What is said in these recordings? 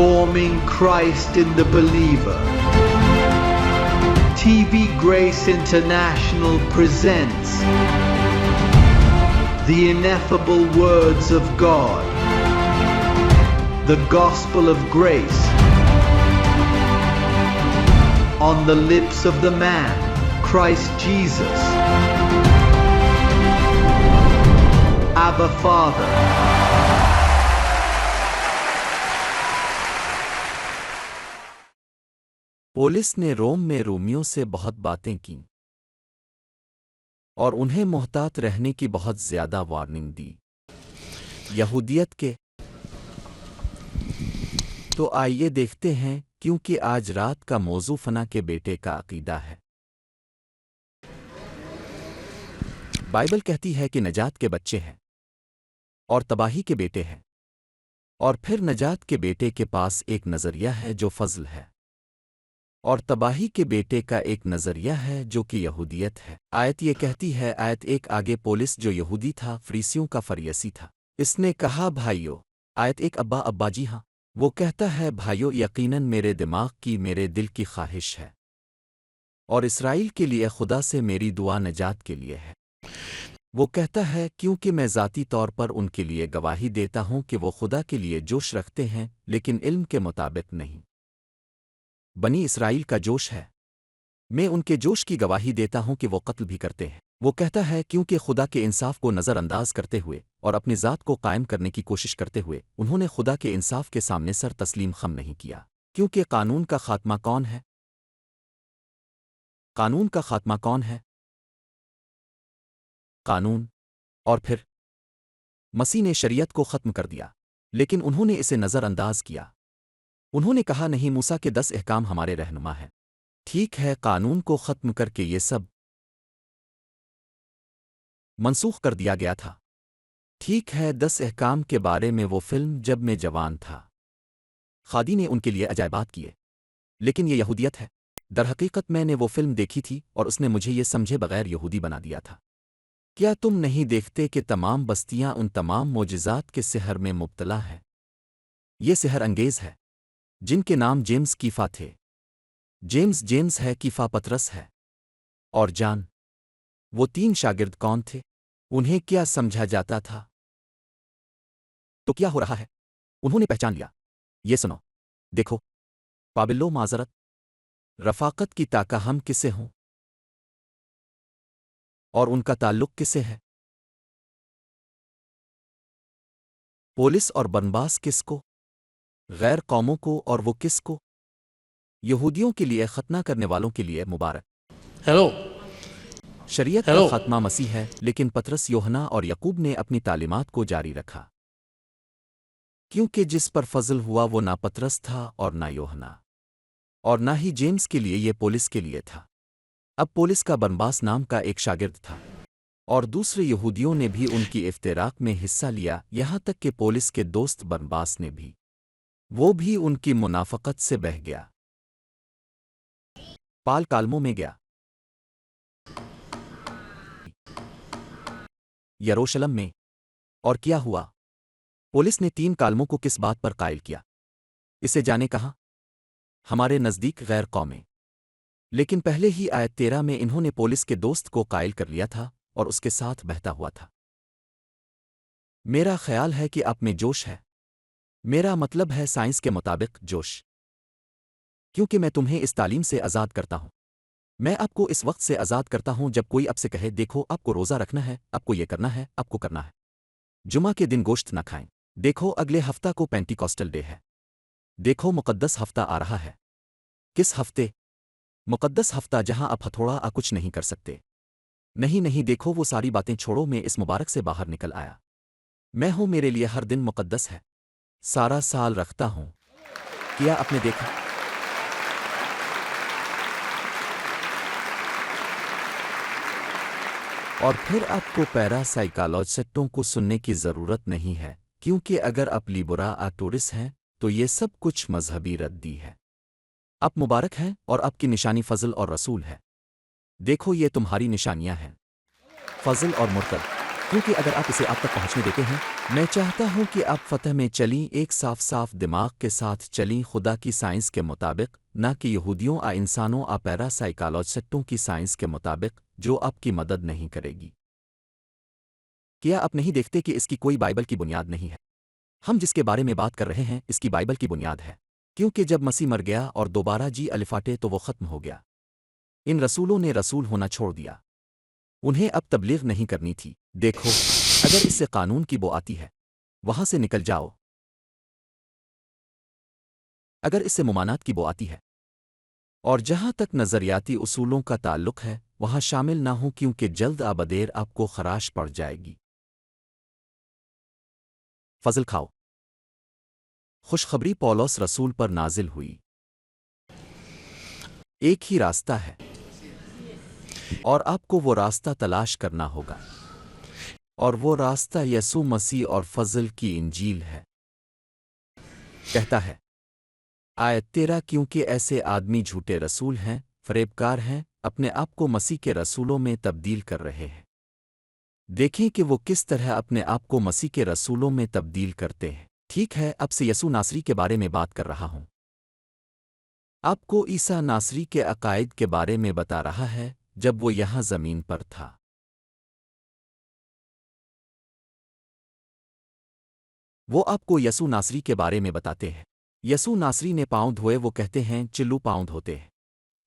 Forming Christ in the Believer. TV Grace International presents the ineffable words of God, the gospel of grace, on the lips of the man, Christ Jesus. Abba Father. پولس نے Rome میں رومیوں سے بہت باتیں کیں اور انہیں محتاط رہنے کی بہت زیادہ وارننگ دی یہودیت کے۔ تو آئیے دیکھتے ہیں، کیونکہ آج رات کا موضوع فنا کے بیٹے کا عقیدہ ہے۔ بائبل کہتی ہے کہ نجات کے بچے ہیں اور تباہی کے بیٹے ہیں، اور پھر نجات کے بیٹے کے پاس ایک نظریہ ہے جو فضل ہے، اور تباہی کے بیٹے کا ایک نظریہ ہے جو کہ یہودیت ہے۔ آیت یہ کہتی ہے، آیت 1 آگے پولس جو یہودی تھا، فریسیوں کا فریسی تھا، اس نے کہا بھائیو، آیت 1 ابا جی ہاں، وہ کہتا ہے بھائیو، یقیناً میرے دماغ کی، میرے دل کی خواہش ہے، اور اسرائیل کے لیے خدا سے میری دعا نجات کے لیے ہے۔ وہ کہتا ہے کیونکہ میں ذاتی طور پر ان کے لیے گواہی دیتا ہوں کہ وہ خدا کے لیے جوش رکھتے ہیں، لیکن علم کے مطابق نہیں۔ بنی اسرائیل کا جوش ہے، میں ان کے جوش کی گواہی دیتا ہوں کہ وہ قتل بھی کرتے ہیں۔ وہ کہتا ہے کیونکہ خدا کے انصاف کو نظر انداز کرتے ہوئے اور اپنی ذات کو قائم کرنے کی کوشش کرتے ہوئے انہوں نے خدا کے انصاف کے سامنے سر تسلیم خم نہیں کیا۔ کیونکہ قانون کا خاتمہ کون ہے؟ قانون کا خاتمہ کون ہے؟ قانون۔ اور پھر مسیح نے شریعت کو ختم کر دیا، لیکن انہوں نے اسے نظر انداز کیا۔ انہوں نے کہا نہیں، موسیٰ کے 10 احکام ہمارے رہنما ہیں۔ ٹھیک ہے، قانون کو ختم کر کے یہ سب منسوخ کر دیا گیا تھا۔ ٹھیک ہے، 10 احکام کے بارے میں وہ فلم جب میں جوان تھا، خادی نے ان کے لیے عجائبات کیے، لیکن یہ یہودیت ہے۔ در حقیقت میں نے وہ فلم دیکھی تھی اور اس نے مجھے یہ سمجھے بغیر یہودی بنا دیا تھا۔ کیا تم نہیں دیکھتے کہ تمام بستیاں ان تمام معجزات کے سحر میں مبتلا ہیں؟ یہ سحر انگیز ہے جن کے نام جیمز کیفا تھے۔ جیمز ہے، کیفا پترس ہے، اور جان۔ وہ 3 شاگرد کون تھے؟ انہیں کیا سمجھا جاتا تھا؟ تو کیا ہو رہا ہے؟ انہوں نے پہچان لیا۔ یہ سنو، دیکھو، پابلو معذرت، رفاقت کی طاقت ہم کسے ہوں، اور ان کا تعلق کسے ہے؟ پولس اور برنباس کس کو؟ غیر قوموں کو، اور وہ کس کو؟ یہودیوں کے لیے، ختنہ کرنے والوں کے لیے مبارک۔ ہیلو شریعت کا خاتمہ مسیح ہے، لیکن پطرس، یوحنا اور یعقوب نے اپنی تعلیمات کو جاری رکھا، کیونکہ جس پر فضل ہوا وہ نہ پطرس تھا اور نہ یوحنا، اور نہ ہی جیمز کے لیے، یہ پولس کے لیے تھا۔ اب پولس کا برنباس نام کا ایک شاگرد تھا، اور دوسرے یہودیوں نے بھی ان کی افتراق میں حصہ لیا، یہاں تک کہ پولس کے دوست برنباس نے بھی، وہ بھی ان کی منافقت سے بہہ گیا، پال کالموں میں گیا، یروشلم میں۔ اور کیا ہوا؟ پولس نے 3 کالموں کو کس بات پر قائل کیا؟ اسے جانے کہاں؟ ہمارے نزدیک غیر قومیں۔ لیکن پہلے ہی آیت 13 میں انہوں نے پولس کے دوست کو قائل کر لیا تھا اور اس کے ساتھ بہتا ہوا تھا۔ میرا خیال ہے کہ آپ میں جوش ہے، میرا مطلب ہے سائنس کے مطابق جوش، کیونکہ میں تمہیں اس تعلیم سے آزاد کرتا ہوں۔ میں آپ کو اس وقت سے آزاد کرتا ہوں جب کوئی آپ سے کہے دیکھو آپ کو روزہ رکھنا ہے، آپ کو یہ کرنا ہے، آپ کو کرنا ہے، جمعہ کے دن گوشت نہ کھائیں، دیکھو اگلے ہفتہ کو پینٹیکوسٹل ڈے ہے، دیکھو مقدس ہفتہ آ رہا ہے۔ کس ہفتے؟ مقدس ہفتہ جہاں آپ ہتھوڑا کچھ نہیں کر سکتے۔ نہیں، دیکھو وہ ساری باتیں چھوڑو، میں اس مبارک سے باہر نکل آیا۔ میں ہوں، میرے لیے ہر دن مقدس ہے، سارا سال رکھتا ہوں۔ کیا آپ نے دیکھا؟ اور پھر آپ کو پیرا سائیکالوجسٹوں کو سننے کی ضرورت نہیں ہے، کیونکہ اگر آپ لیبرا ٹورس ہیں تو یہ سب کچھ مذہبی ردی ہے۔ آپ مبارک ہیں اور آپ کی نشانی فضل اور رسول ہے۔ دیکھو یہ تمہاری نشانیاں ہیں، فضل اور مرتد۔ کیونکہ اگر آپ اسے آپ تک پہنچنے دیتے ہیں، میں چاہتا ہوں کہ آپ فتح میں چلیں، ایک صاف صاف دماغ کے ساتھ چلیں، خدا کی سائنس کے مطابق، نہ کہ یہودیوں انسانوں پیرا سائیکالوجسٹوں کی سائنس کے مطابق، جو آپ کی مدد نہیں کرے گی۔ کیا آپ نہیں دیکھتے کہ اس کی کوئی بائبل کی بنیاد نہیں ہے؟ ہم جس کے بارے میں بات کر رہے ہیں اس کی بائبل کی بنیاد ہے، کیونکہ جب مسیح مر گیا اور دوبارہ جی الفاٹے تو وہ ختم ہو گیا۔ ان رسولوں نے رسول ہونا چھوڑ دیا، انہیں اب تبلیغ نہیں کرنی تھی۔ دیکھو، اگر اس سے قانون کی بو آتی ہے، وہاں سے نکل جاؤ۔ اگر اس سے ممانات کی بو آتی ہے، اور جہاں تک نظریاتی اصولوں کا تعلق ہے وہاں شامل نہ ہوں، کیونکہ جلد آبدیر آپ کو خراش پڑ جائے گی۔ فضل کھاؤ۔ خوشخبری پولس رسول پر نازل ہوئی۔ ایک ہی راستہ ہے، اور آپ کو وہ راستہ تلاش کرنا ہوگا، اور وہ راستہ یسوع مسیح اور فضل کی انجیل ہے۔ کہتا ہے آیت 13، کیونکہ ایسے آدمی جھوٹے رسول ہیں، فریبکار ہیں، اپنے آپ کو مسیح کے رسولوں میں تبدیل کر رہے ہیں۔ دیکھیں کہ وہ کس طرح اپنے آپ کو مسیح کے رسولوں میں تبدیل کرتے ہیں۔ ٹھیک ہے، اب سے یسوع ناصری کے بارے میں بات کر رہا ہوں۔ آپ کو عیسیٰ ناصری کے عقائد کے بارے میں بتا رہا ہے جب وہ یہاں زمین پر تھا۔ وہ آپ کو یسوع ناصری کے بارے میں بتاتے ہیں۔ یسوع ناصری نے پاؤں دھوئے، وہ کہتے ہیں چلو پاؤں دھوتے ہیں۔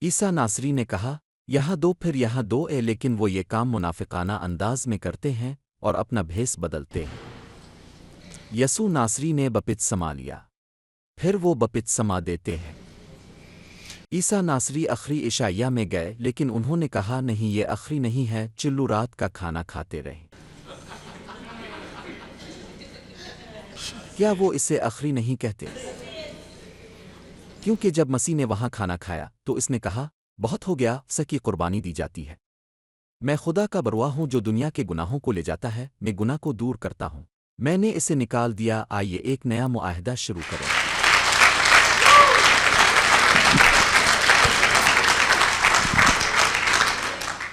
عیسیٰ ناصری نے کہا یہاں دو پھر یہاں دو، لیکن وہ یہ کام منافقانہ انداز میں کرتے ہیں اور اپنا بھیس بدلتے ہیں۔ یسوع ناصری نے بپتسمہ لیا، پھر وہ بپتسمہ دیتے ہیں۔ عیسیٰ ناصری آخری عشائیہ میں گئے، لیکن انہوں نے کہا نہیں، یہ آخری نہیں ہے، چلو رات کا کھانا کھاتے رہیں۔ کیا وہ اسے آخری نہیں کہتے؟ کیونکہ جب مسیح نے وہاں کھانا کھایا تو اس نے کہا بہت ہو گیا، سکی قربانی دی جاتی ہے۔ میں خدا کا بروا ہوں جو دنیا کے گناہوں کو لے جاتا ہے، میں گناہ کو دور کرتا ہوں۔ میں نے اسے نکال دیا، آئیے ایک نیا معاہدہ شروع کریں۔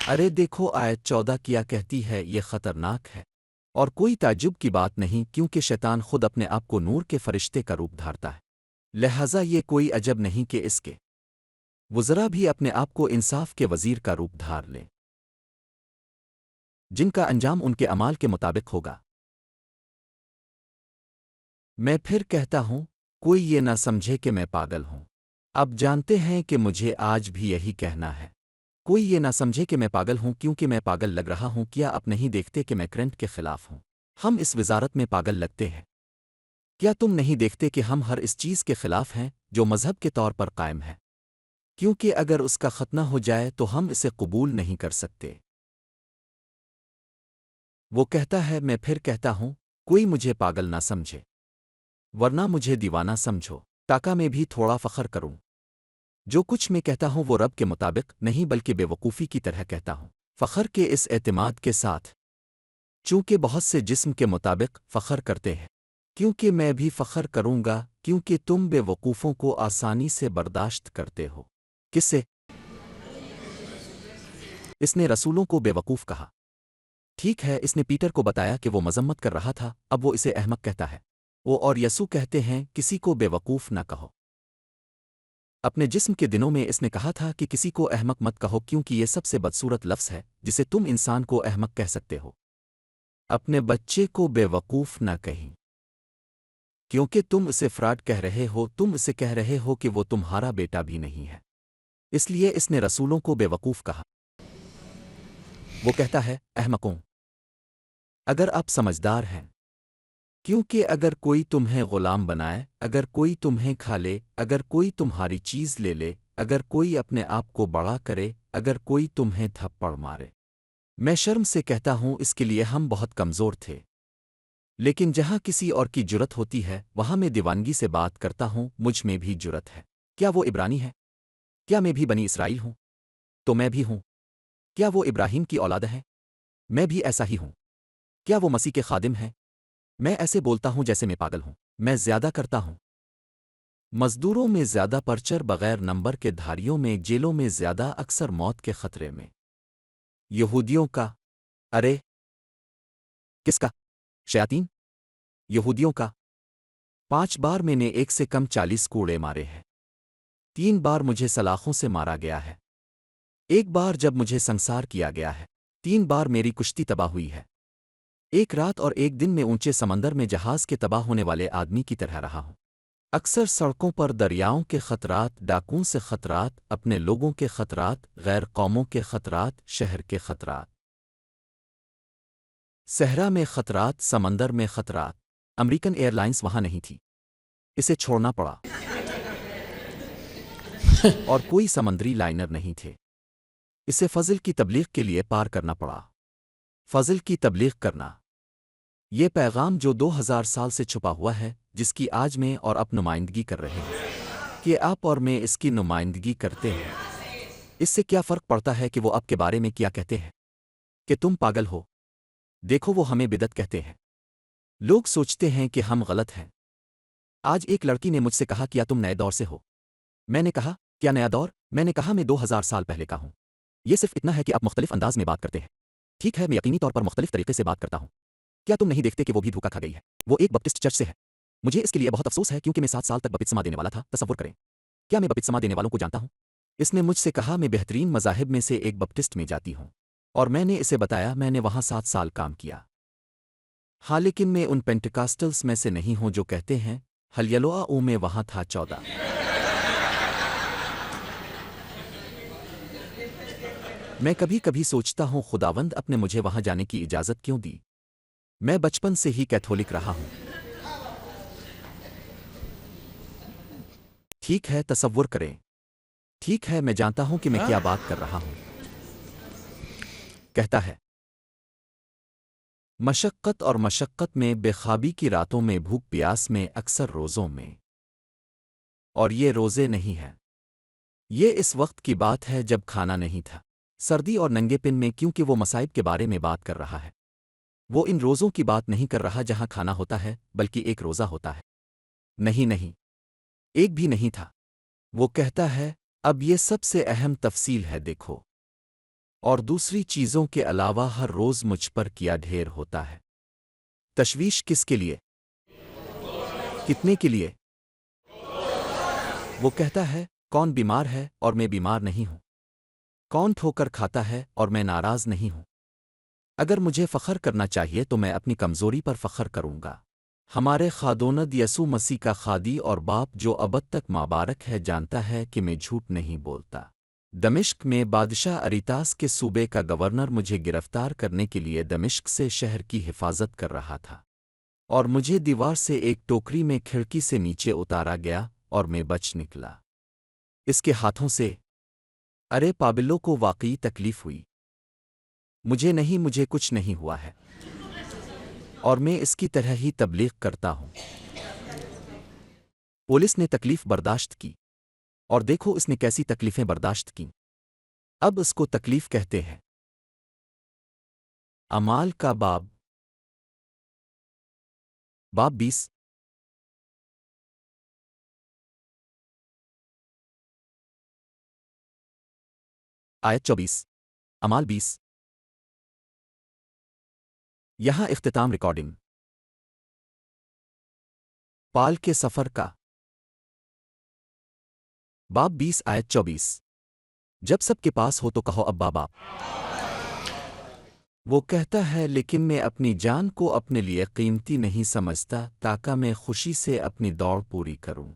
ارے دیکھو آیت 14 کیا کہتی ہے، یہ خطرناک ہے اور کوئی تعجب کی بات نہیں، کیونکہ شیطان خود اپنے آپ کو نور کے فرشتے کا روپ دھارتا ہے، لہذا یہ کوئی عجب نہیں کہ اس کے وزراء بھی اپنے آپ کو انصاف کے وزیر کا روپ دھار لیں، جن کا انجام ان کے اعمال کے مطابق ہوگا۔ میں پھر کہتا ہوں، کوئی یہ نہ سمجھے کہ میں پاگل ہوں۔ اب جانتے ہیں کہ مجھے آج بھی یہی کہنا ہے۔ کوئی یہ نہ سمجھے کہ میں پاگل ہوں، کیونکہ میں پاگل لگ رہا ہوں۔ کیا آپ نہیں دیکھتے کہ میں کرنٹ کے خلاف ہوں؟ ہم اس وزارت میں پاگل لگتے ہیں۔ کیا تم نہیں دیکھتے کہ ہم ہر اس چیز کے خلاف ہیں جو مذہب کے طور پر قائم ہے؟ کیونکہ اگر اس کا ختنہ ہو جائے تو ہم اسے قبول نہیں کر سکتے۔ وہ کہتا ہے میں پھر کہتا ہوں، کوئی مجھے پاگل نہ سمجھے، ورنہ مجھے دیوانہ سمجھو، تاکہ میں بھی تھوڑا فخر کروں۔ جو کچھ میں کہتا ہوں وہ رب کے مطابق نہیں بلکہ بے وقوفی کی طرح کہتا ہوں، فخر کے اس اعتماد کے ساتھ، چونکہ بہت سے جسم کے مطابق فخر کرتے ہیں، کیونکہ میں بھی فخر کروں گا، کیونکہ تم بے وقوفوں کو آسانی سے برداشت کرتے ہو۔ کس سے؟ اس نے رسولوں کو بے وقوف کہا۔ ٹھیک ہے، اس نے پیٹر کو بتایا کہ وہ مذمت کر رہا تھا، اب وہ اسے احمق کہتا ہے۔ وہ اور یسوع کہتے ہیں کسی کو بے وقوف نہ کہو۔ اپنے جسم کے دنوں میں اس نے کہا تھا کہ کسی کو احمق مت کہو، کیونکہ یہ سب سے بدصورت لفظ ہے جسے تم انسان کو احمق کہہ سکتے ہو۔ اپنے بچے کو بے وقوف نہ کہیں، کیونکہ تم اسے فراڈ کہہ رہے ہو، تم اسے کہہ رہے ہو کہ وہ تمہارا بیٹا بھی نہیں ہے، اس لیے اس نے رسولوں کو بے وقوف کہا۔ وہ کہتا ہے احمقوں، اگر آپ سمجھدار ہیں، کیونکہ اگر کوئی تمہیں غلام بنائے، اگر کوئی تمہیں کھا لے، اگر کوئی تمہاری چیز لے لے، اگر کوئی اپنے آپ کو بڑا کرے، اگر کوئی تمہیں تھپڑ مارے۔ میں شرم سے کہتا ہوں، اس کے لیے ہم بہت کمزور تھے، لیکن جہاں کسی اور کی جرت ہوتی ہے وہاں میں دیوانگی سے بات کرتا ہوں، مجھ میں بھی جرت ہے۔ کیا وہ عبرانی ہے؟ کیا میں بھی بنی اسرائیل ہوں؟ تو میں بھی ہوں۔ کیا وہ ابراہیم کی اولاد ہے؟ میں بھی ایسا ہی ہوں۔ کیا وہ مسیح کے خادم ہیں؟ میں ایسے بولتا ہوں جیسے میں پاگل ہوں۔ میں زیادہ کرتا ہوں، مزدوروں میں زیادہ، پرچر بغیر نمبر کے دھاریوں میں، جیلوں میں زیادہ، اکثر موت کے خطرے میں۔ یہودیوں کا ارے کس کا؟ شیاطین یہودیوں کا۔ 5 بار میں نے ایک سے کم 40 کوڑے مارے ہیں۔ 3 بار مجھے سلاخوں سے مارا گیا ہے۔ 1 بار جب مجھے سنسار کیا گیا ہے۔ 3 بار میری کشتی تباہ ہوئی ہے۔ 1 رات اور 1 دن میں اونچے سمندر میں جہاز کے تباہ ہونے والے آدمی کی طرح رہا ہوں۔ اکثر سڑکوں پر دریاؤں کے خطرات، ڈاکوں سے خطرات، اپنے لوگوں کے خطرات، غیر قوموں کے خطرات، شہر کے خطرات، صحرا میں خطرات، سمندر میں خطرات۔ امریکن ایئر لائنز وہاں نہیں تھی، اسے چھوڑنا پڑا۔ اور کوئی سمندری لائنر نہیں تھے، اسے فضل کی تبلیغ کے لیے پار کرنا پڑا۔ فضل کی تبلیغ کرنا، یہ پیغام جو 2000 سال سے چھپا ہوا ہے، جس کی آج میں اور اب نمائندگی کر رہے ہیں کہ آپ اور میں اس کی نمائندگی کرتے ہیں۔ اس سے کیا فرق پڑتا ہے کہ وہ آپ کے بارے میں کیا کہتے ہیں؟ کہ تم پاگل ہو۔ دیکھو وہ ہمیں بدعت کہتے ہیں۔ لوگ سوچتے ہیں کہ ہم غلط ہیں۔ آج ایک لڑکی نے مجھ سے کہا کیا تم نئے دور سے ہو؟ میں نے کہا کیا نیا دور؟ میں نے کہا میں 2000 سال پہلے کا ہوں۔ یہ صرف اتنا ہے کہ آپ مختلف انداز میں بات کرتے ہیں۔ ٹھیک ہے، میں یقینی طور پر مختلف طریقے سے بات کرتا ہوں۔ کیا تم نہیں دیکھتے کہ وہ بھی دھوکا کھا گئی ہے؟ وہ ایک بپتسٹ چرچ سے ہے۔ مجھے اس کے لیے بہت افسوس ہے کیونکہ میں 7 سال تک بپتسمہ دینے والا تھا۔ تصور کریں، کیا میں بپتسمہ دینے والوں کو جانتا ہوں؟ اس نے مجھ سے کہا میں بہترین مذاہب میں سے ایک بپٹسٹ میں جاتی ہوں، اور میں نے اسے بتایا میں نے وہاں 7 سال کام کیا۔ ہاں لیکن میں ان پینٹیکاسٹلز میں سے نہیں ہوں جو کہتے ہیں ہلیلوآ او میں وہاں تھا 14۔ میں کبھی کبھی سوچتا ہوں خداوند اپنے مجھے وہاں جانے کی اجازت کیوں دی؟ میں بچپن سے ہی کیتھولک رہا ہوں۔ ٹھیک ہے، تصور کریں۔ ٹھیک ہے، میں جانتا ہوں کہ میں کیا بات کر رہا ہوں۔ کہتا ہے مشقت اور مشقت میں، بے خوابی کی راتوں میں، بھوک پیاس میں، اکثر روزوں میں۔ اور یہ روزے نہیں ہیں، یہ اس وقت کی بات ہے جب کھانا نہیں تھا، سردی اور ننگے پن میں، کیونکہ وہ مصائب کے بارے میں بات کر رہا ہے۔ وہ ان روزوں کی بات نہیں کر رہا جہاں کھانا ہوتا ہے، بلکہ ایک روزہ ہوتا ہے۔ نہیں، ایک بھی نہیں تھا۔ وہ کہتا ہے اب یہ سب سے اہم تفصیل ہے، دیکھو، اور دوسری چیزوں کے علاوہ ہر روز مجھ پر کیا ڈھیر ہوتا ہے۔ تشویش کس کے لیے؟ کتنے کے لیے؟ وہ کہتا ہے کون بیمار ہے اور میں بیمار نہیں ہوں؟ کون ٹھوکر کھاتا ہے اور میں ناراض نہیں ہوں؟ اگر مجھے فخر کرنا چاہیے تو میں اپنی کمزوری پر فخر کروں گا۔ ہمارے خادوند یسوع مسیح کا خادی اور باپ جو ابد تک مبارک ہے جانتا ہے کہ میں جھوٹ نہیں بولتا۔ دمشق میں بادشاہ اریتاس کے صوبے کا گورنر مجھے گرفتار کرنے کے لیے دمشق سے شہر کی حفاظت کر رہا تھا، اور مجھے دیوار سے ایک ٹوکری میں کھڑکی سے نیچے اتارا گیا اور میں بچ نکلا۔ اس کے ہاتھوں سے ارے پابلوں کو واقعی تکلیف ہوئی، مجھے کچھ نہیں ہوا ہے، اور میں اس کی طرح ہی تبلیغ کرتا ہوں۔ پولیس نے تکلیف برداشت کی، اور دیکھو اس نے کیسی تکلیفیں برداشت کیں۔ اب اس کو تکلیف کہتے ہیں۔ اعمال کا باب 20 آیت 24، اعمال 20۔ یہاں اختتام ریکارڈنگ پال کے سفر کا باب 20 آیت 24۔ جب سب کے پاس ہو تو کہو ابا باپ۔ وہ کہتا ہے لیکن میں اپنی جان کو اپنے لیے قیمتی نہیں سمجھتا تاکہ میں خوشی سے اپنی دوڑ پوری کروں،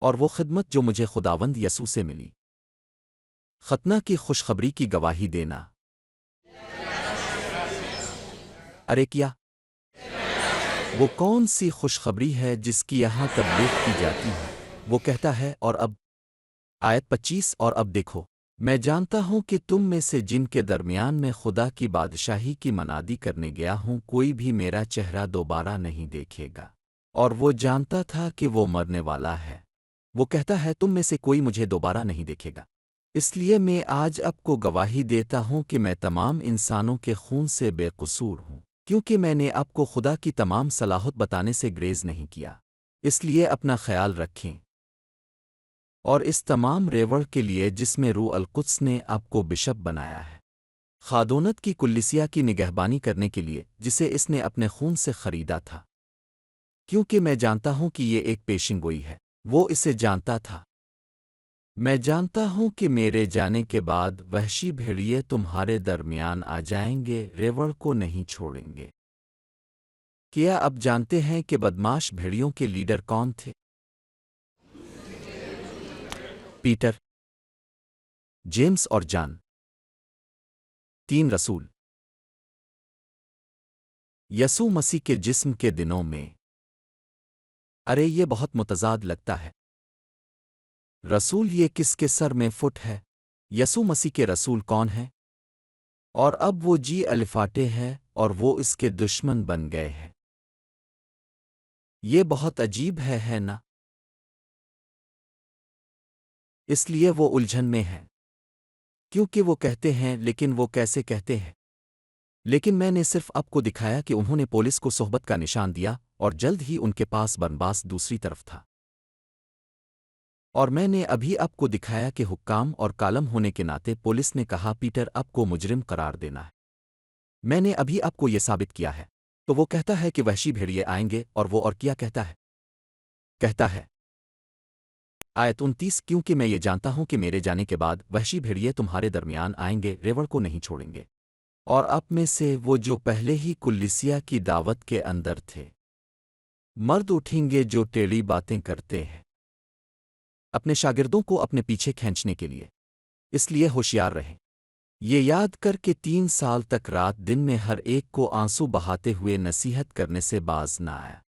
اور وہ خدمت جو مجھے خداوند یسوع سے ملی، ختنہ کی خوشخبری کی گواہی دینا۔ ارے کیا وہ کون سی خوشخبری ہے جس کی یہاں تبلیغ کی جاتی ہے؟ وہ کہتا ہے اور اب آیت 25، اور اب دیکھو میں جانتا ہوں کہ تم میں سے جن کے درمیان میں خدا کی بادشاہی کی منادی کرنے گیا ہوں کوئی بھی میرا چہرہ دوبارہ نہیں دیکھے گا، اور وہ جانتا تھا کہ وہ مرنے والا ہے۔ وہ کہتا ہے تم میں سے کوئی مجھے دوبارہ نہیں دیکھے گا، اس لیے میں آج اب کو گواہی دیتا ہوں کہ میں تمام انسانوں کے خون سے بے قصور ہوں، کیونکہ میں نے آپ کو خدا کی تمام صلاحت بتانے سے گریز نہیں کیا۔ اس لیے اپنا خیال رکھیں، اور اس تمام ریوڑ کے لیے جس میں روح القدس نے آپ کو بشپ بنایا ہے۔ خادونت کی کلیسیا کی نگہبانی کرنے کے لیے جسے اس نے اپنے خون سے خریدا تھا، کیونکہ میں جانتا ہوں کہ یہ ایک پیشن گوئی ہے۔ وہ اسے جانتا تھا۔ میں جانتا ہوں کہ میرے جانے کے بعد وحشی بھیڑیے تمہارے درمیان آ جائیں گے، ریوڑ کو نہیں چھوڑیں گے۔ کیا اب جانتے ہیں کہ بدماش بھیڑیوں کے لیڈر کون تھے؟ پیٹر، جیمز اور جان، 3 رسول۔ یسوع مسیح کے جسم کے دنوں میں۔ ارے یہ بہت متضاد لگتا ہے۔ رسول یہ کس کے سر میں فٹ ہے؟ یسوع مسیح کے رسول کون ہیں؟ اور اب وہ جی الفاٹے ہے اور وہ اس کے دشمن بن گئے ہیں۔ یہ بہت عجیب ہے نا؟ اس لیے وہ الجھن میں ہے، کیونکہ وہ کہتے ہیں لیکن وہ کیسے کہتے ہیں؟ لیکن میں نے صرف آپ کو دکھایا کہ انہوں نے پولیس کو صحبت کا نشان دیا اور جلد ہی ان کے پاس برنباس دوسری طرف تھا۔ اور میں نے ابھی آپ کو دکھایا کہ حکام اور کالم ہونے کے ناطے پولیس نے کہا پیٹر آپ کو مجرم قرار دینا ہے۔ میں نے ابھی آپ کو یہ ثابت کیا ہے۔ تو وہ کہتا ہے کہ وحشی بھیڑیے آئیں گے اور وہ اور کیا کہتا ہے؟ کہتا ہے آیت 29 کیونکہ میں یہ جانتا ہوں کہ میرے جانے کے بعد وحشی بھیڑیے تمہارے درمیان آئیں گے، ریوڑ کو نہیں چھوڑیں گے۔ اور آپ میں سے وہ جو پہلے ہی کلیسیا کی دعوت کے اندر تھے، مرد اٹھیں گے جو ٹیڑھی باتیں کرتے ہیں اپنے شاگردوں کو اپنے پیچھے کھینچنے کے لیے۔ اس لیے ہوشیار رہیں۔ یہ یاد کر کے 3 سال تک رات دن میں ہر ایک کو آنسو بہاتے ہوئے نصیحت کرنے سے باز نہ آیا۔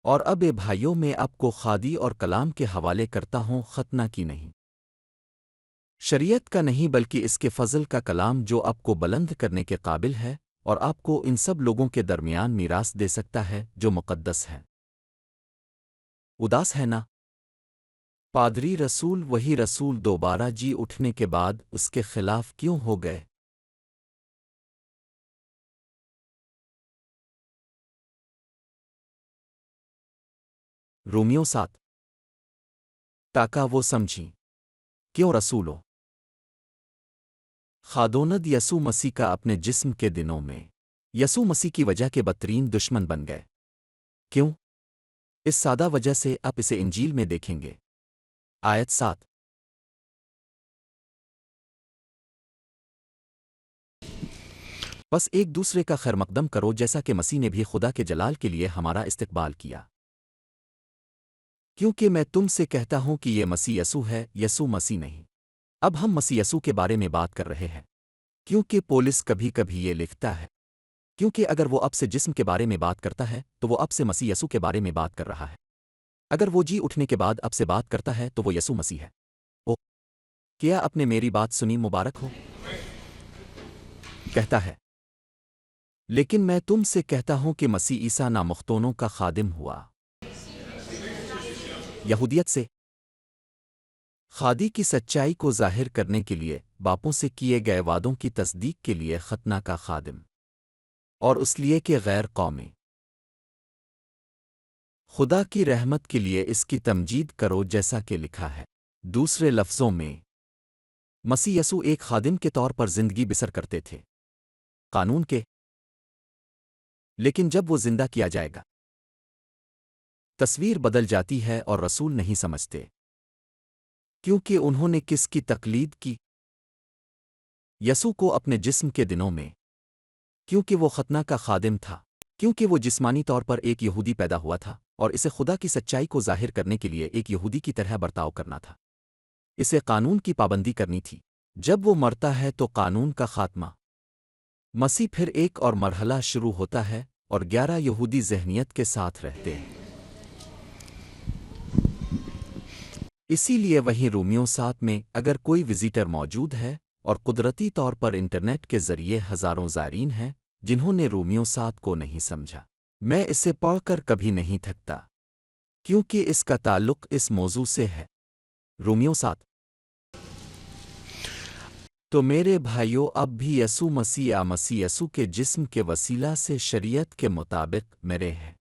اور اب اے بھائیوں میں آپ کو خادی اور کلام کے حوالے کرتا ہوں، ختنہ کی نہیں، شریعت کا نہیں بلکہ اس کے فضل کا کلام جو آپ کو بلند کرنے کے قابل ہے اور آپ کو ان سب لوگوں کے درمیان میراث دے سکتا ہے جو مقدس ہیں۔ اداس ہے نا؟ پادری رسول وہی رسول دوبارہ جی اٹھنے کے بعد اس کے خلاف کیوں ہو گئے؟ رومیو 7 تاکہ وہ سمجھیں کیوں رسولو خادوند یسوع مسیح کا اپنے جسم کے دنوں میں یسوع مسیح کی وجہ کے بدترین دشمن بن گئے۔ کیوں؟ اس سادہ وجہ سے آپ اسے انجیل میں دیکھیں گے۔ آیت 7 بس ایک دوسرے کا خیر مقدم کرو جیسا کہ مسیح نے بھی خدا کے جلال کے لیے ہمارا استقبال کیا۔ کیونکہ میں تم سے کہتا ہوں کہ یہ مسیح یسوع ہے، یسوع مسیح نہیں۔ اب ہم مسیح یسوع کے بارے میں بات کر رہے ہیں، کیونکہ پولس کبھی کبھی یہ لکھتا ہے کیونکہ اگر وہ اب سے جسم کے بارے میں بات کرتا ہے تو وہ اب سے مسیح یسوع کے بارے میں بات کر رہا ہے۔ اگر وہ جی اٹھنے کے بعد اب سے بات کرتا ہے تو وہ یسوع مسیح ہے۔ او کیا آپ نے میری بات سنی؟ مبارک ہو۔ کہتا ہے لیکن میں تم سے کہتا ہوں کہ مسیح عیسیٰ نامختونوں کا خادم ہوا، یہودیت سے خادی کی سچائی کو ظاہر کرنے کے لیے، باپوں سے کیے گئے وعدوں کی تصدیق کے لیے ختنہ کا خادم، اور اس لیے کہ غیر قومی خدا کی رحمت کے لیے اس کی تمجید کرو جیسا کہ لکھا ہے۔ دوسرے لفظوں میں مسیح یسوع ایک خادم کے طور پر زندگی بسر کرتے تھے قانون کے، لیکن جب وہ زندہ کیا جائے گا تصویر بدل جاتی ہے اور رسول نہیں سمجھتے کیونکہ انہوں نے کس کی تقلید کی؟ یسوع کو اپنے جسم کے دنوں میں، کیونکہ وہ ختنہ کا خادم تھا، کیونکہ وہ جسمانی طور پر ایک یہودی پیدا ہوا تھا اور اسے خدا کی سچائی کو ظاہر کرنے کے لیے ایک یہودی کی طرح برتاؤ کرنا تھا۔ اسے قانون کی پابندی کرنی تھی۔ جب وہ مرتا ہے تو قانون کا خاتمہ۔ مسیح پھر ایک اور مرحلہ شروع ہوتا ہے اور 11 یہودی ذہنیت کے ساتھ رہتے ہیں۔ اسی لیے وہیں رومیو 7 میں اگر کوئی وزیٹر موجود ہے اور قدرتی طور پر انٹرنیٹ کے ذریعے ہزاروں زائرین ہیں جنہوں نے رومیو 7 کو نہیں سمجھا، میں اسے پڑھ کر کبھی نہیں تھکتا کیونکہ اس کا تعلق اس موضوع سے ہے۔ رومیو 7 تو میرے بھائیوں اب بھی یسوع مسیح مسیح یسوع کے جسم کے وسیلہ سے شریعت کے مطابق میرے ہیں۔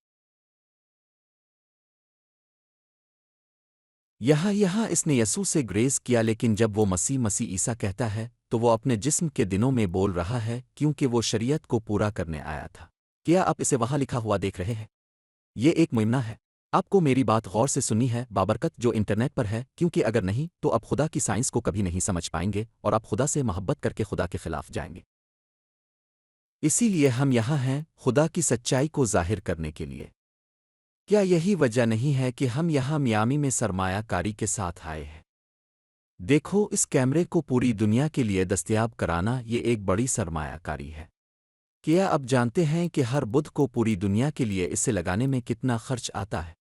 یہاں اس نے یسوع سے گریز کیا، لیکن جب وہ مسیح عیسیٰ کہتا ہے تو وہ اپنے جسم کے دنوں میں بول رہا ہے، کیونکہ وہ شریعت کو پورا کرنے آیا تھا۔ کیا آپ اسے وہاں لکھا ہوا دیکھ رہے ہیں؟ یہ ایک ممنع ہے۔ آپ کو میری بات غور سے سننی ہے، بابرکت جو انٹرنیٹ پر ہے، کیونکہ اگر نہیں تو آپ خدا کی سائنس کو کبھی نہیں سمجھ پائیں گے اور آپ خدا سے محبت کر کے خدا کے خلاف جائیں گے۔ اسی لیے ہم یہاں ہیں، خدا کی سچائی کو ظاہر کرنے کے لیے۔ کیا یہی وجہ نہیں ہے کہ ہم یہاں میامی میں سرمایہ کاری کے ساتھ آئے ہیں؟ دیکھو، اس کیمرے کو پوری دنیا کے لیے دستیاب کرانا یہ ایک بڑی سرمایہ کاری ہے۔ کیا آپ جانتے ہیں کہ ہر بدھ کو پوری دنیا کے لیے اسے لگانے میں کتنا خرچ آتا ہے؟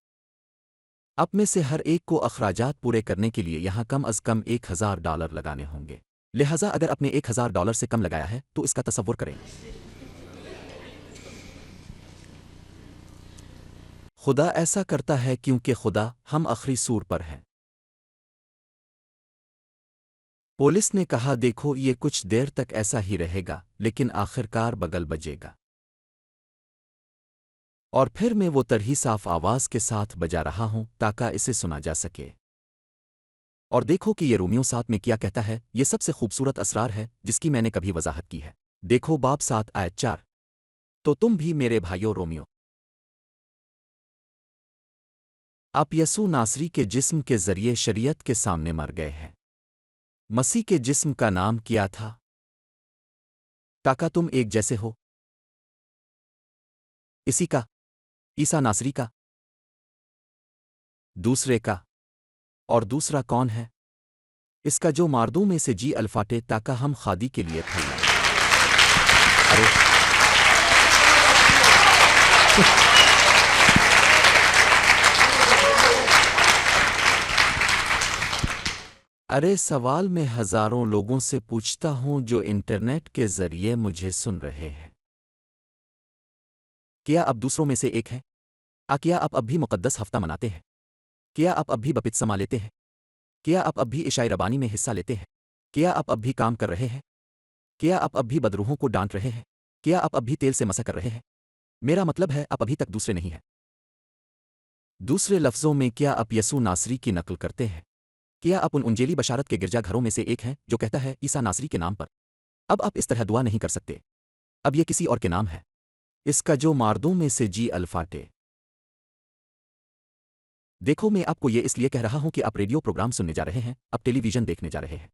آپ میں سے ہر ایک کو اخراجات پورے کرنے کے لیے یہاں کم از کم $1000 لگانے ہوں گے۔ لہٰذا اگر آپ نے $1000 سے کم لگایا ہے تو اس کا تصور کریں۔ خدا ایسا کرتا ہے کیونکہ خدا ہم آخری سور پر ہیں۔ پولیس نے کہا، دیکھو یہ کچھ دیر تک ایسا ہی رہے گا، لیکن آخرکار بگل بجے گا۔ اور پھر میں وہ ترہی صاف آواز کے ساتھ بجا رہا ہوں تاکہ اسے سنا جا سکے۔ اور دیکھو کہ یہ رومیو 7 میں کیا کہتا ہے، یہ سب سے خوبصورت اسرار ہے جس کی میں نے کبھی وضاحت کی ہے۔ دیکھو باب 7 آیت 4۔ تو تم بھی میرے بھائیو رومیو، آپ یسوع ناصری کے جسم کے ذریعے شریعت کے سامنے مر گئے ہیں۔ مسیح کے جسم کا نام کیا تھا تاکہ تم ایک جیسے ہو؟ اسی کا، عیسیٰ ناصری کا؟ دوسرے کا؟ اور دوسرا کون ہے؟ اس کا جو ماردوں میں سے جی الفاٹے تاکہ ہم خادی کے لیے پھیلیں۔ ارے سوال میں ہزاروں لوگوں سے پوچھتا ہوں جو انٹرنیٹ کے ذریعے مجھے سن رہے ہیں۔ کیا آپ دوسروں میں سے ایک ہیں؟ کیا آپ اب بھی مقدس ہفتہ مناتے ہیں؟ کیا آپ اب بھی بپتسمہ لیتے ہیں؟ کیا آپ اب بھی عشاء ربانی میں حصہ لیتے ہیں؟ کیا آپ اب بھی کام کر رہے ہیں؟ کیا آپ اب بھی بدروحوں کو ڈانٹ رہے ہیں؟ کیا آپ اب بھی تیل سے مسح کر رہے ہیں؟ میرا مطلب ہے آپ ابھی تک دوسرے نہیں ہیں۔ دوسرے لفظوں میں، کیا آپ یسوع ناصری کی نقل کرتے ہیں؟ کیا آپ ان انجیلی بشارت کے گرجا گھروں میں سے ایک ہیں جو کہتا ہے عیسیٰ ناصری کے نام پر؟ اب آپ اس طرح دعا نہیں کر سکتے، اب یہ کسی اور کے نام ہے۔ اس کا جو ماردوں میں سے جی الفاٹے۔ دیکھو، میں آپ کو یہ اس لیے کہہ رہا ہوں کہ آپ ریڈیو پروگرام سننے جا رہے ہیں، آپ ٹیلی ویژن دیکھنے جا رہے ہیں۔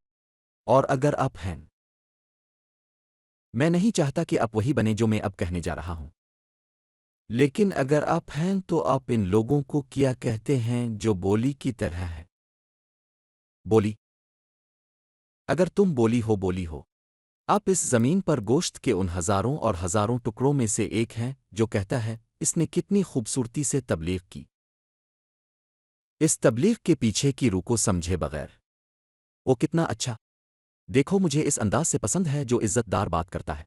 اور اگر آپ ہیں، میں نہیں چاہتا کہ آپ وہی بنیں جو میں اب کہنے جا رہا ہوں، لیکن اگر آپ ہیں تو آپ ان لوگوں کو کیا کہتے ہیں جو بولی کی طرح ہے؟ بولی؟ اگر تم بولی ہو، آپ اس زمین پر گوشت کے ان ہزاروں اور ہزاروں ٹکڑوں میں سے ایک ہیں جو کہتا ہے اس نے کتنی خوبصورتی سے تبلیغ کی۔ اس تبلیغ کے پیچھے کی روح کو سمجھے بغیر وہ کتنا اچھا، دیکھو مجھے اس انداز سے پسند ہے جو عزت دار بات کرتا ہے۔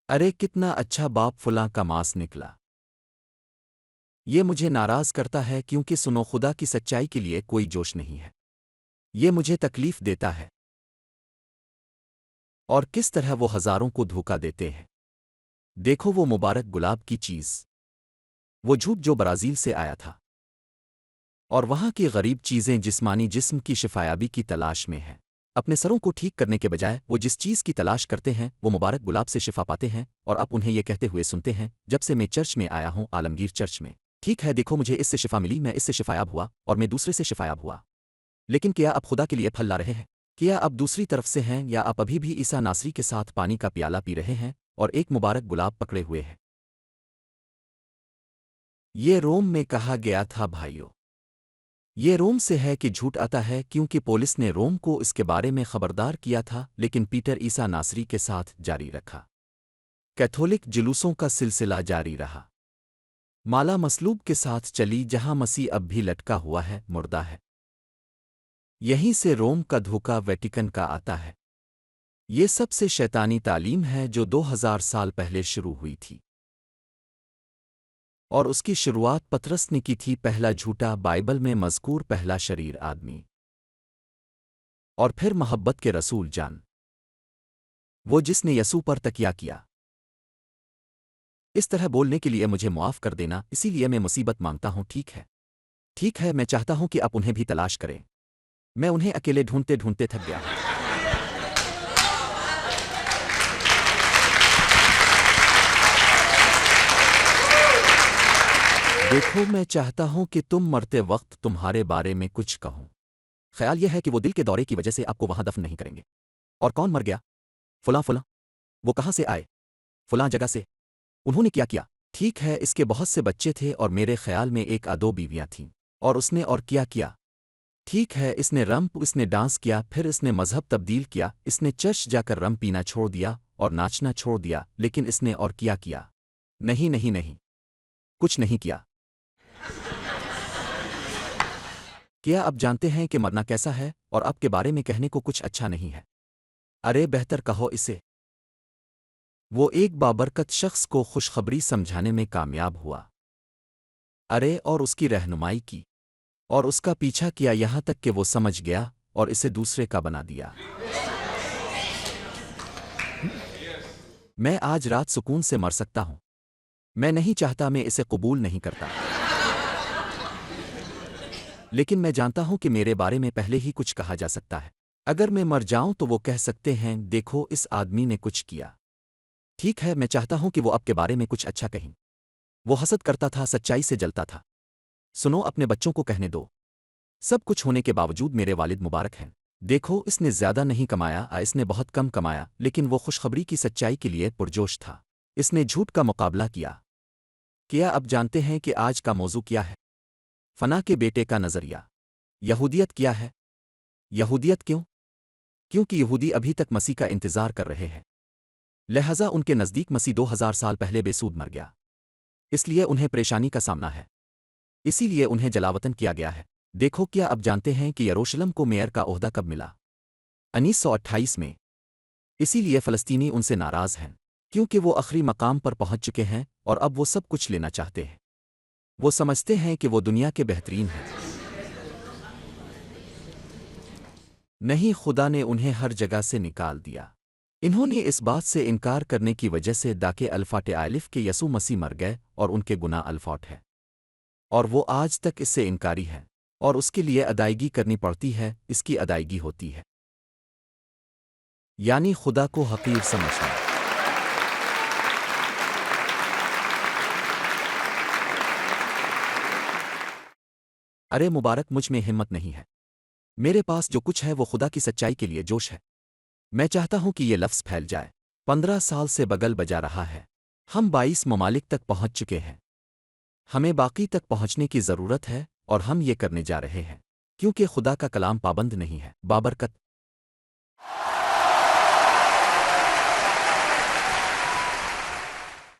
ارے کتنا اچھا باپ فلاں کا ماس نکلا۔ یہ مجھے ناراض کرتا ہے کیونکہ سنو، خدا کی سچائی کے لیے کوئی جوش نہیں ہے۔ یہ مجھے تکلیف دیتا ہے۔ اور کس طرح وہ ہزاروں کو دھوکا دیتے ہیں۔ دیکھو وہ مبارک گلاب کی چیز، وہ جھوٹ جو برازیل سے آیا تھا، اور وہاں کی غریب چیزیں جسمانی جسم کی شفایابی کی تلاش میں ہیں۔ اپنے سروں کو ٹھیک کرنے کے بجائے وہ جس چیز کی تلاش کرتے ہیں وہ مبارک گلاب سے شفا پاتے ہیں، اور آپ انہیں یہ کہتے ہوئے سنتے ہیں جب سے میں چرچ میں آیا ہوں، عالمگیر چرچ میں، ٹھیک ہے دیکھو مجھے اس سے شفا ملی، میں اس سے شفایاب ہوا اور میں دوسرے سے شفایاب ہوا۔ لیکن کیا آپ خدا کے لیے پھل لا رہے ہیں؟ کیا آپ دوسری طرف سے ہیں، یا آپ ابھی بھی عیسیٰ ناصری کے ساتھ پانی کا پیالہ پی رہے ہیں اور ایک مبارک گلاب پکڑے ہوئے ہیں؟ یہ روم میں کہا گیا تھا بھائیو، یہ روم سے ہے کہ جھوٹ آتا ہے، کیونکہ پولیس نے روم کو اس کے بارے میں خبردار کیا تھا، لیکن پیٹر عیسیٰ ناصری کے ساتھ جاری رکھا۔ کیتھولک جلوسوں کا سلسلہ جاری رہا، مالا مصلوب کے ساتھ چلی جہاں مسیح اب بھی لٹکا ہوا ہے، مردہ ہے۔ یہیں سے روم کا دھوکہ ویٹیکن کا آتا ہے۔ یہ سب سے شیطانی تعلیم ہے جو 2000 سال پہلے شروع ہوئی تھی، اور اس کی شروعات پطرس نے کی تھی، پہلا جھوٹا بائبل میں مذکور پہلا شریر آدمی، اور پھر محبت کے رسول جان، وہ جس نے یسوع پر تکیہ کیا۔ اس طرح بولنے کے لیے مجھے معاف کر دینا، اسی لیے میں مصیبت مانگتا ہوں، ٹھیک ہے؟ ٹھیک ہے، میں چاہتا ہوں کہ آپ انہیں بھی تلاش کریں۔ میں انہیں اکیلے ڈھونڈتے ڈھونڈتے تھک گیا ہوں۔ دیکھو، میں چاہتا ہوں کہ تم مرتے وقت تمہارے بارے میں کچھ کہوں۔ خیال یہ ہے کہ وہ دل کے دورے کی وجہ سے آپ کو وہاں دفن نہیں کریں گے۔ اور کون مر گیا؟ فلاں فلاں۔ وہ کہاں سے آئے؟ فلاں جگہ سے۔ انہوں نے کیا کیا؟ ٹھیک ہے، اس کے بہت سے بچے تھے اور میرے خیال میں ایک آدو بیویاں تھیں۔ اور اس نے اور کیا کیا؟ ٹھیک ہے، اس نے اس نے ڈانس کیا، پھر اس نے مذہب تبدیل کیا، اس نے چرچ جا کر رم پینا چھوڑ دیا اور ناچنا چھوڑ دیا، لیکن اس نے اور کیا کیا؟ نہیں نہیں نہیں، کچھ نہیں کیا۔ کیا آپ جانتے ہیں کہ مرنا کیسا ہے اور آپ کے بارے میں کہنے کو کچھ اچھا نہیں ہے؟ ارے بہتر کہو اسے۔ وہ ایک بابرکت شخص کو خوشخبری سمجھانے میں کامیاب ہوا۔ ارے اور اس کی رہنمائی کی اور اس کا پیچھا کیا یہاں تک کہ وہ سمجھ گیا اور اسے دوسرے کا بنا دیا۔ میں آج رات سکون سے مر سکتا ہوں۔ میں نہیں چاہتا، میں اسے قبول نہیں کرتا، لیکن میں جانتا ہوں کہ میرے بارے میں پہلے ہی کچھ کہا جا سکتا ہے۔ اگر میں مر جاؤں تو وہ کہہ سکتے ہیں، دیکھو اس آدمی نے کچھ کیا۔ ٹھیک ہے، میں چاہتا ہوں کہ وہ آپ کے بارے میں کچھ اچھا کہیں۔ وہ حسد کرتا تھا، سچائی سے جلتا تھا۔ سنو، اپنے بچوں کو کہنے دو، سب کچھ ہونے کے باوجود میرے والد مبارک ہیں۔ دیکھو، اس نے زیادہ نہیں کمایا، اس نے بہت کم کمایا، لیکن وہ خوشخبری کی سچائی کے لیے پرجوش تھا۔ اس نے جھوٹ کا مقابلہ کیا۔ کیا اب جانتے ہیں کہ آج کا موضوع کیا ہے؟ فنا کے بیٹے کا نظریہ۔ یہودیت کیا ہے؟ یہودیت کیوں؟ کیونکہ یہودی ابھی تک مسیح کا انتظار کر رہے ہیں، لہذا ان کے نزدیک مسیح 2000 سال پہلے بے سود مر گیا، اس لیے انہیں پریشانی کا سامنا ہے، اسی لیے انہیں جلاوطن کیا گیا ہے۔ دیکھو، کیا اب جانتے ہیں کہ یروشلم کو میئر کا عہدہ کب ملا؟ 1928 میں۔ اسی لیے فلسطینی ان سے ناراض ہیں، کیونکہ وہ آخری مقام پر پہنچ چکے ہیں اور اب وہ سب کچھ لینا چاہتے ہیں۔ وہ سمجھتے ہیں کہ وہ دنیا کے بہترین ہیں۔ نہیں، خدا نے انہیں ہر جگہ سے نکال دیا۔ انہوں نے اس بات سے انکار کرنے کی وجہ سے کہ الفاٹ الف کے یسوع مسیح مر گئے اور ان کے گناہ الفاٹ ہے، اور وہ آج تک اس سے انکاری ہے، اور اس کے لیے ادائیگی کرنی پڑتی ہے، اس کی ادائیگی ہوتی ہے، یعنی خدا کو حقیر سمجھنا۔ ارے مبارک، مجھ میں ہمت نہیں ہے۔ میرے پاس جو کچھ ہے وہ خدا کی سچائی کے لیے جوش ہے۔ میں چاہتا ہوں کہ یہ لفظ پھیل جائے۔ 15 سال سے بغل بجا رہا ہے۔ ہم 22 ممالک تک پہنچ چکے ہیں۔ ہمیں باقی تک پہنچنے کی ضرورت ہے اور ہم یہ کرنے جا رہے ہیں، کیونکہ خدا کا کلام پابند نہیں ہے۔ بابرکت۔